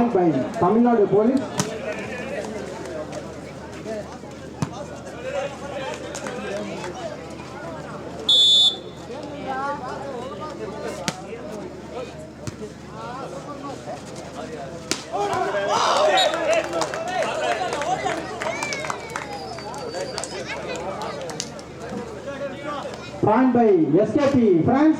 Point by Tamil Nadu Police. Point by SKP France.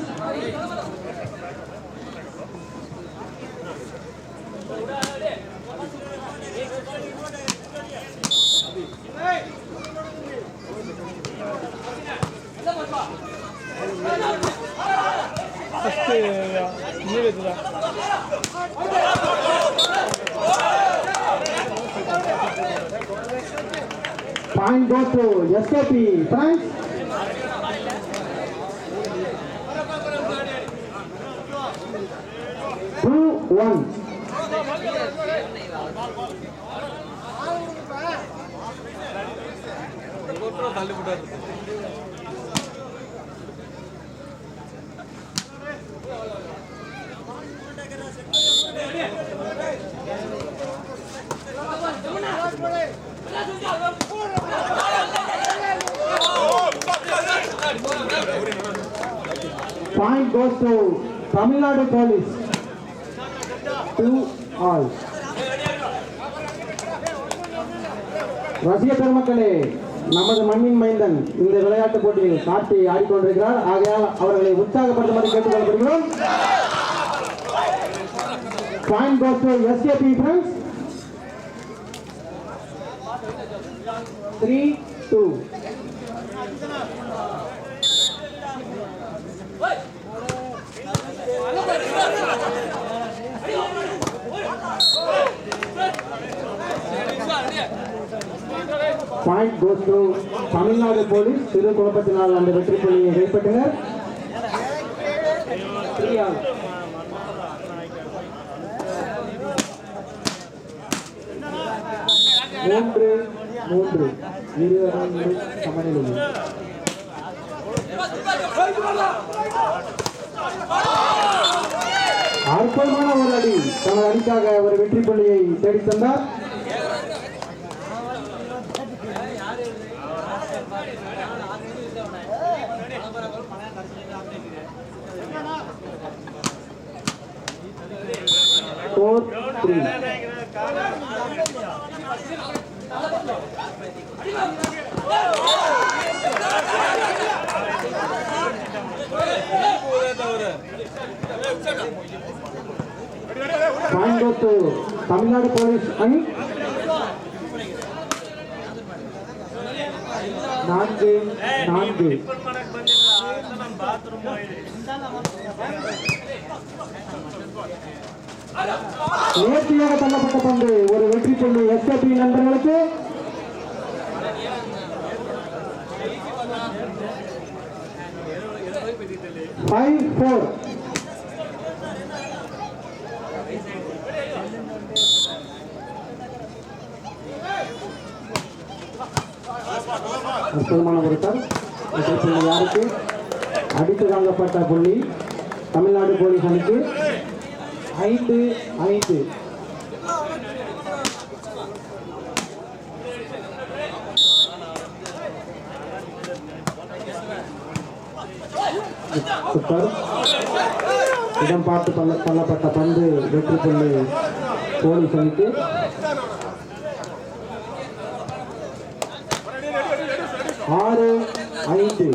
Point goes to SKP France. One. Point goes to Tamil Nadu Police. 2-all. ரசிக பெருமக்களே, நமது மண்ணின் மைந்தன் இந்த விளையாட்டு போட்டியில் காட்டி ஆடிக்கொண்டிருக்கிறார். ஆகையால் அவர்களை உற்சாகப்படுத்துமாறு கேட்டுக்கொள்ளப்படுகிறோம். Point goes to SKP France. 3-2. Point goes to Tamil Nadu Police. சிறு குழப்பத்தினால் அந்த வெற்றி புள்ளியை கைப்பற்றினர். 3-all. இருவரும் சமநிலையில். அற்புதமான ஒரு அடி, தனது அடிக்காக ஒரு வெற்றி புள்ளியை தேடித் தந்தார். Point goes to Tamil Nadu Police அணி. 4-4. நேர்த்தியாக தள்ளப்பட்ட பந்து, ஒரு வெற்றி புள்ளி எஸ்கேபி நண்பர்களுக்கு. அற்புதமான பொருட்கள். யாருக்கு அடித்து வாங்கப்பட்ட புள்ளி தமிழ்நாடு போலீஸ் அணிக்கு. 5-5. இடம் பார்த்து தள்ளப்பட்ட பந்து வெற்றி புள்ளி போலீஸ் அணிக்கு. 6-5.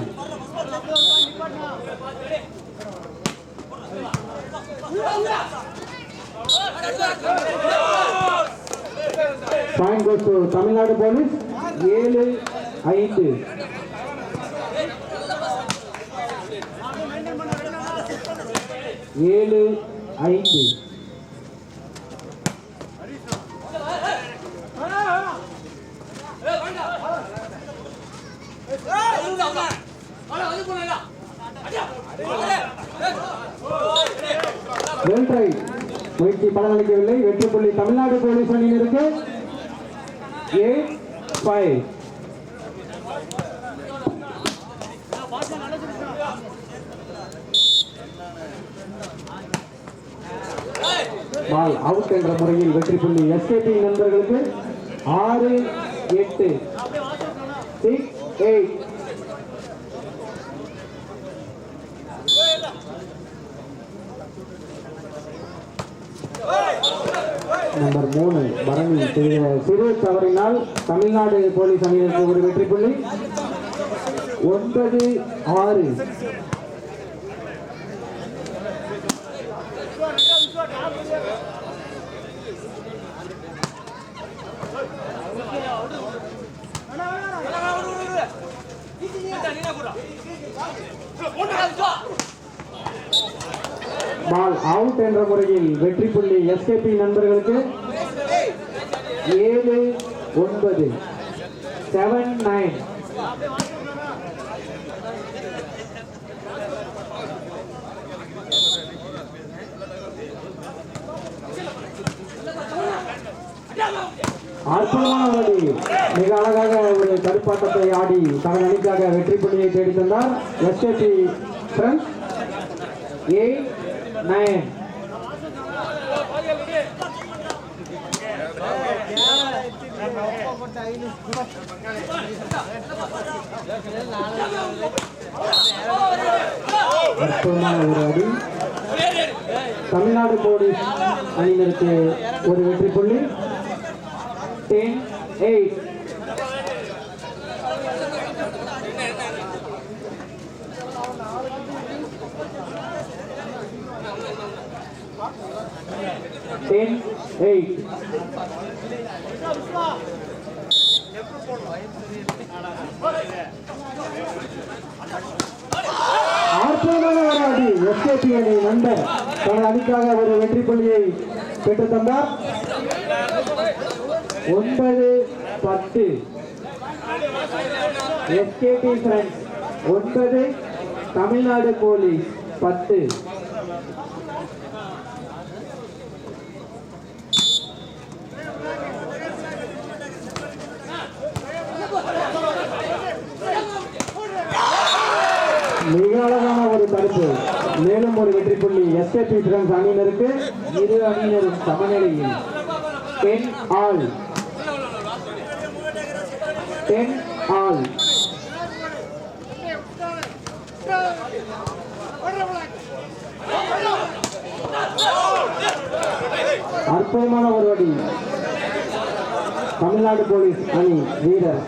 Point goes to Tamil Nadu Police. 7-5. Well tried. முயற்சி பலனளிக்கவில்லை. வெற்றி புள்ளி தமிழ்நாடு போலீஸ் அணியினருக்கு. 8-5. பால் அவுட் என்ற முறையில் வெற்றி புள்ளி எஸ்கேபி நண்பர்களுக்கு 6-8 6-8. நம்பர் 3 பரணி சிறு தவறினால் தமிழ்நாடு போலீஸ் அணியினருக்கு ஒரு வெற்றி புள்ளி 9-6. பால் அவுட் என்ற முறையில் வெற்றி புள்ளி எஸ்கேபி நண்பர்களுக்கு 7-9 7-9. அற்புதமான ஓடி மிக அழகாக ஒரு தடுப்பாட்டத்தை ஆடி தனது அணிக்காக வெற்றி புள்ளியை தேடி தந்தார் எஸ்கேபி ஃப்ரெண்ட்ஸ். 8-9. அற்புதமான ஒரு அடி தமிழ்நாடு போலீஸ் அணியினருக்கு ஒரு வெற்றி புள்ளி 10-8. அற்புதமான ஒரு அடி எஸ்கேபி அணி நண்பர் தனது அணிக்காக ஒரு வெற்றி புள்ளியை பெற்று தந்தார். 9-10 எஸ்கேபி ஃப்ரெண்ட்ஸ் 9 தமிழ்நாடு போலீஸ் 10. மிக அழகான ஒரு தடுப்பு. மேலும் ஒரு வெற்றி புள்ளி எஸ்கேபி ஃப்ரெண்ட்ஸ் அணியினருக்கு. இரு அணியினரும் சமநிலையில் 10-all 10-all. அற்புதமான ஒரு அடி தமிழ்நாடு போலீஸ் அணி வீரர்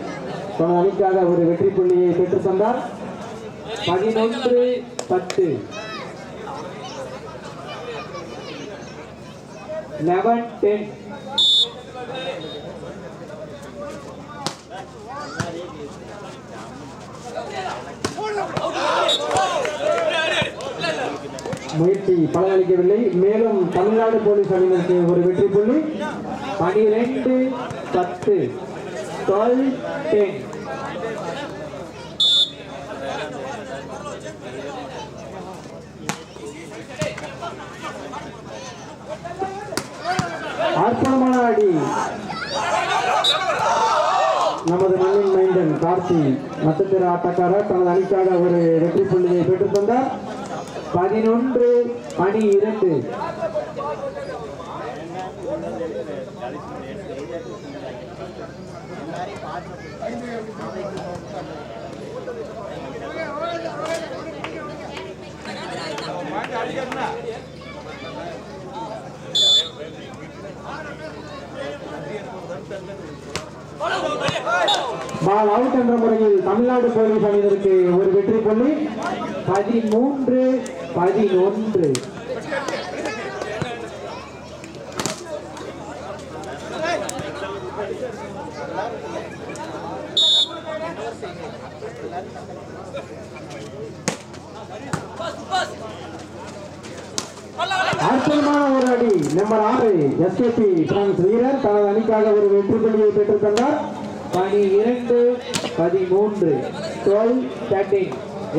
தனது அணிக்காக ஒரு வெற்றி புள்ளியை பெற்று தந்தார். 11-10 11-10. முயற்சி பலனளிக்கவில்லை. மேலும் தமிழ்நாடு போலீஸ் அணியினருக்கு ஒரு வெற்றி புள்ளி 12-10 12-10. அற்புதமான அடி நமது மண்ணின் மைந்தன் கார்த்தி நட்சத்திர ஆட்டக்காரர் தனது அணிக்காக ஒரு வெற்றி புள்ளியை பெற்றுத் தந்தார். 11-12. பால் அவுட் என்ற முறையில் தமிழ்நாடு போலீஸ் அணியினருக்கு ஒரு வெற்றி புள்ளி 13-11. அற்புதமான ஒரு அடி நம்பர் 6 எஸ்கேபி பிரான்ஸ் வீரர் தனது அணிக்காக ஒரு வெற்றி புள்ளியை பெற்றுத் தந்தார். 12-13 12-13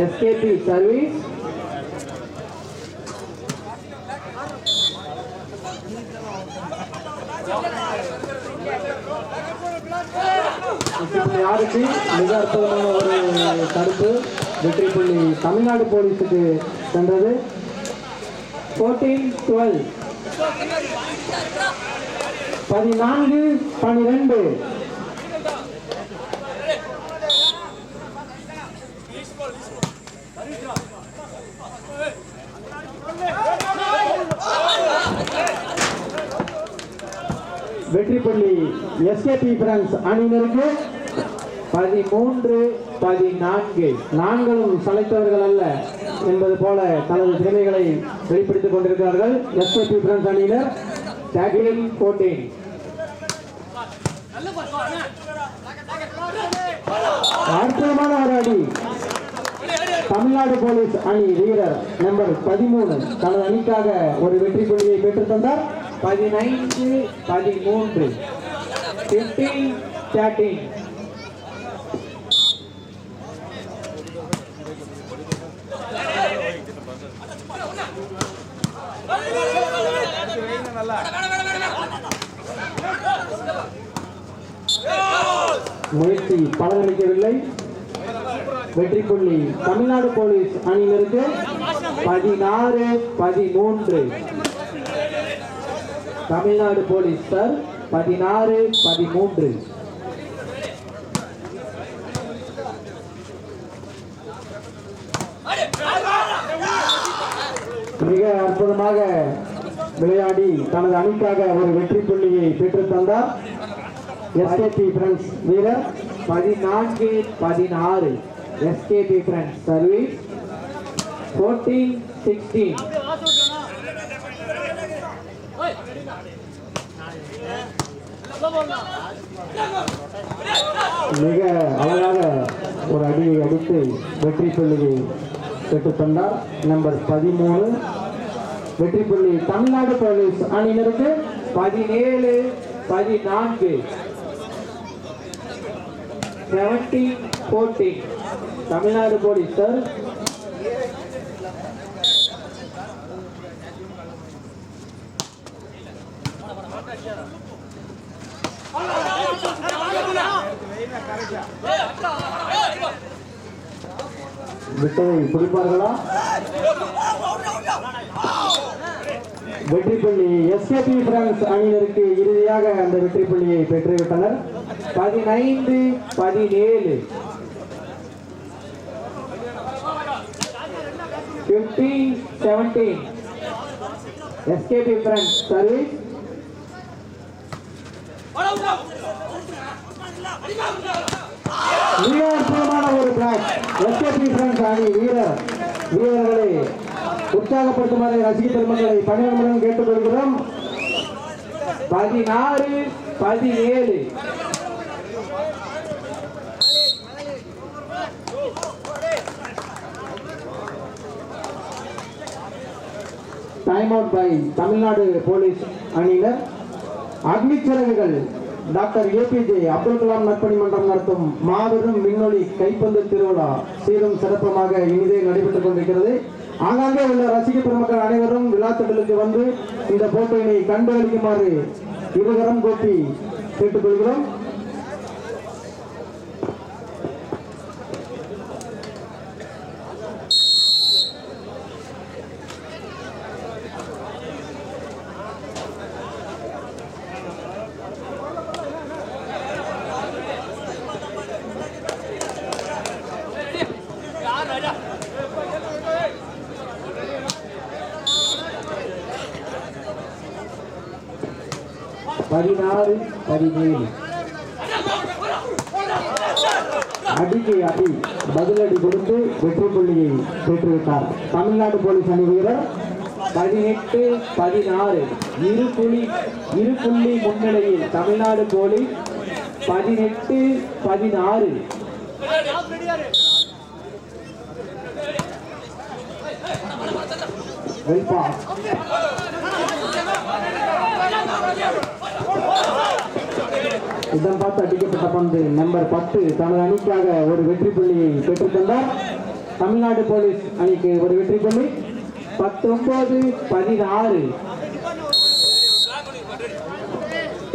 எஸ்கேபி சர்வீஸ். யாருக்கு மிக அற்புதமான ஒரு தடுப்பு வெற்றி புள்ளி தமிழ்நாடு போலீஸுக்கு சென்றது. 14-12 14-12. வெற்றி புள்ளி எஸ்கேபி பிரான்ஸ் அணியினருக்கு 13-14. நாங்களும் சளைத்தவர்கள் அல்ல என்பது போல தனது திறமைகளை வெளிப்படுத்திக் கொண்டிருக்கிறார்கள். எஸ்கேபி பிரான்ஸ் அணியினர் 13-14. அற்புதமான ஒரு அடி. தமிழ்நாடு போலீஸ் அணி வீரர் நம்பர் 13 தனது அணிக்காக ஒரு வெற்றி புள்ளியை பெற்றுத் தந்தார். 15-13. 15-13. முயற்சி பலனளிக்கவில்லை. வெற்றி புள்ளி தமிழ்நாடு போலீஸ் அணியினருக்கு 16-13. Tamil Nadu police sir 16-13. மிக அற்புதமாக விளையாடி தனது அணிக்காக ஒரு வெற்றி புள்ளியை பெற்றுத் தந்தார் எஸ்கேபி பிரான்ஸ் வீரர். 14-16. SKB France service. 14-16. மிக அழகாக ஒரு அடியை அடித்து வெற்றி புள்ளியை பெற்றுத் தந்தார் நம்பர் 13. வெற்றி புள்ளி தமிழ்நாடு போலீஸ் அணியினருக்கு 17-14. 17-14. Tamil Nadu police sir. விட்டதை பிடிப்பார்களா? வெற்றி புள்ளி எஸ்கேபி பிரான்ஸ் அணியினருக்கு இறுதியாக அந்த வெற்றி புள்ளியை பெற்றுவிட்டனர். 15-17. 15-17. SKB France service. மிக அற்புதமான ஒரு பிளாக். எஸ்கேபி பிரான்ஸ் அணி வீரர்களை உற்சாகப்படுத்துமாறு ரசிக பெருமக்களை பணியுடன் கேட்டுக்கொள்கிறோம். 16-17. Time out by Tamil Nadu police அணியினர். அக்னிச்சிறகுகள் டாக்டர் ஏபிஜே அப்துல் கலாம் நற்பணி மன்றம் நடத்தும் மாபெரும் விண்ணொலி கைப்பந்து திருவிழா சீரும் சிறப்புமாக இனிதே நடைபெற்றுக் கொண்டிருக்கிறது. ஆங்காங்கே உள்ள ரசிக பெருமக்கள் அனைவரும் விழாத்திடலுக்கு வந்து இந்த போட்டியினை கண்டு அளிக்குமாறு இருகரம் கூப்பி கேட்டுக்கொள்கிறோம். அடிக்கு அடி பதிலடி கொடுத்து வெற்றி புள்ளியை பெற்றுவிட்டார் தமிழ்நாடு போலீஸ் அணி வீரர். 18-16. இரு புள்ளி முன்னிலையில் தமிழ்நாடு போலீஸ் 18-16. இதன் பார்த்து அடிக்கப்பட்ட பந்து நம்பர் 10 தனது அணிக்காக ஒரு வெற்றி புள்ளியை பெற்றுத் தந்தார். தமிழ்நாடு போலீஸ் அணிக்கு ஒரு வெற்றி புள்ளி. 19-16.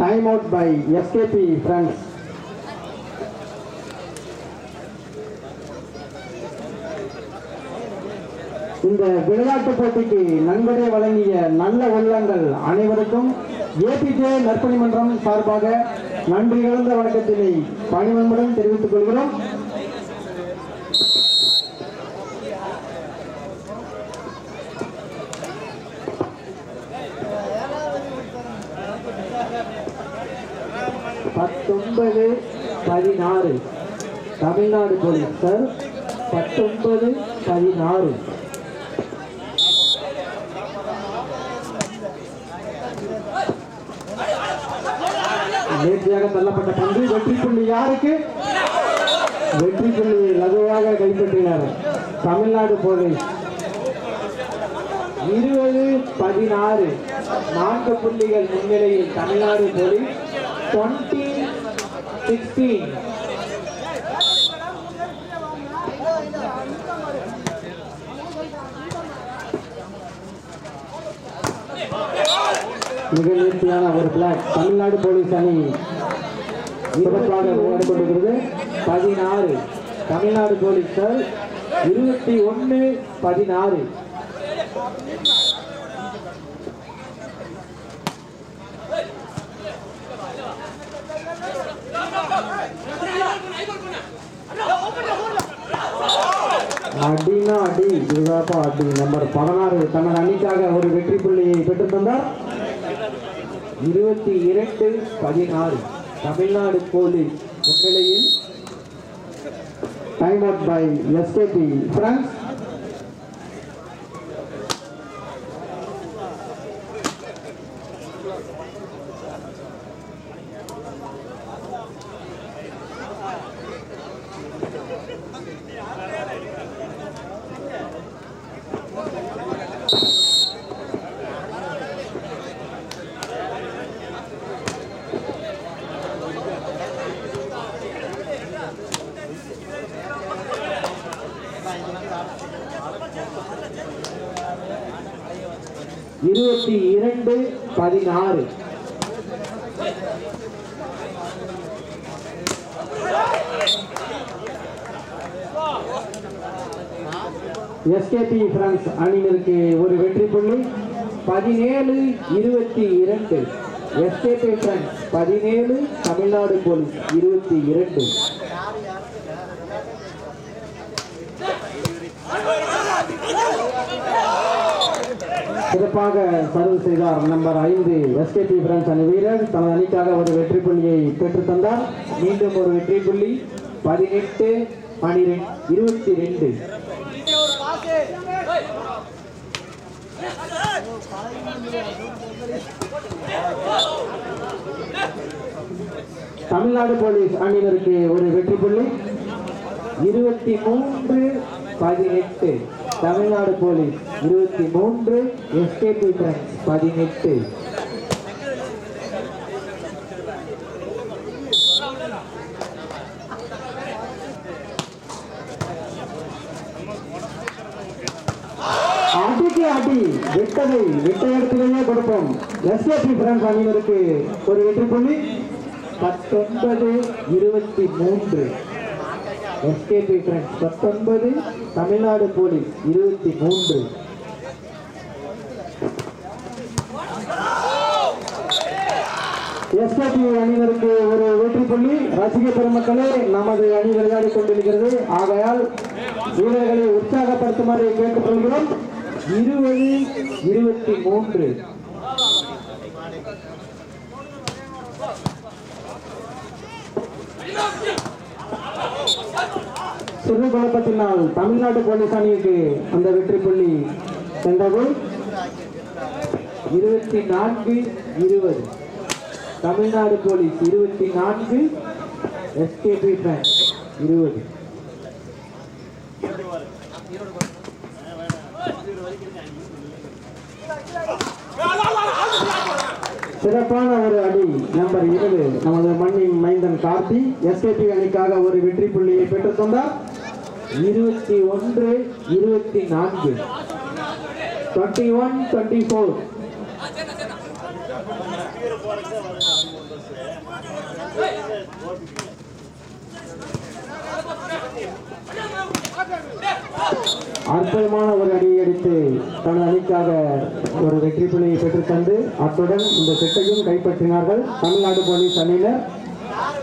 Time out by SKP France. இந்த விளையாட்டு போட்டிக்கு நன்கொடை வழங்கிய நல்ல உள்ளங்கள் அனைவருக்கும் ஏபிஜே நற்பணி மன்றம் சார்பாக நன்றி கலந்த வணக்கத்தினை பணிவன்புடன் தெரிவித்துக் கொள்கிறோம். பத்தொன்பது 16 தமிழ்நாடு போலீஸ் சார். 19-16 நேர்த்தியாக தள்ளப்பட்ட பந்து. வெற்றி புள்ளி யாருக்கு? வெற்றி புள்ளி லகுவாக கைப்பற்றினார் தமிழ்நாடு போலீஸ். 20-16 4 புள்ளிகள் முன்னிலையில் தமிழ்நாடு போலீஸ். 20-16 மிக நேர்த்தியான ஒரு பிளாக். தமிழ்நாடு போலீஸ் அணி சிறப்பாக விளையாடி கொண்டிருக்கிறது. 16 தமிழ்நாடு போலீஸ் சார். 21-16 அடினா அடி இதுதாப்பா அடி. நம்பர் 16 தனது அணிக்காக ஒரு வெற்றி புள்ளியை பெற்றுத் தந்தார். 22-16 தமிழ்நாடு போலீஸ் முன்னிலையில். Time out by SKP France. இருபத்தி 22-16 எஸ்கேபி பிரான்ஸ் அணியினருக்கு ஒரு வெற்றி புள்ளி. 17-22 எஸ்கேபி பிரான்ஸ் 17 தமிழ்நாடு போலீஸ் 22. சிறப்பாக சர்வ் செய்தார் நம்பர் 5 எஸ்கேபி பிரான்ஸ் அணி வீரர். தனது அணிக்காக ஒரு வெற்றி புள்ளியை பெற்றுத் தந்தார். மீண்டும் ஒரு வெற்றி புள்ளி. 18-22 தமிழ்நாடு போலீஸ் அணியினருக்கு ஒரு வெற்றி புள்ளி. 23-18 தமிழ்நாடு போலீஸ் 23 எஸ்கேபி பிரான்ஸ் 18. அடிக்கு அடி விட்டதை விட்ட இடத்திலேயே கொடுப்போம். எஸ்கேபி பிரான்ஸ் அணியினருக்கு ஒரு வெற்றி புள்ளி. 19-23 SKB France 19 Tamil Nadu police 23. SKB அணியினருக்கு ஒரு வெற்றி புள்ளி. ரசிக பெருமக்களே, நமது அணி விளையாடி கொண்டிருக்கிறது. ஆகையால் வீரர்களை உற்சாகப்படுத்துமாறு கேட்டுக்கொள்கிறோம். 20-23 சிறு குழப்பத்தினால் தமிழ்நாடு போலீஸ் அணிக்கு அந்த வெற்றி புள்ளி சென்றது. 24-20 தமிழ்நாடு போலீஸ் 24 எஸ்கேபி பிரான்ஸ் 20. சிறப்பான ஒரு அடி நம்பர் 7 நமது மண்ணின் மைந்தன் கார்த்தி எஸ்கேபி அணிக்காக ஒரு வெற்றி புள்ளியை பெற்றுத் தந்தார். 21-24 21-24 Hey! அற்புதமான ஒரு அடியை அடித்து தனது அணிக்காக ஒரு வெற்றி புள்ளியை பெற்றுத் தந்து அத்துடன் இந்த செட்டையும் கைப்பற்றினார்கள் தமிழ்நாடு போலீஸ் அணியினர்.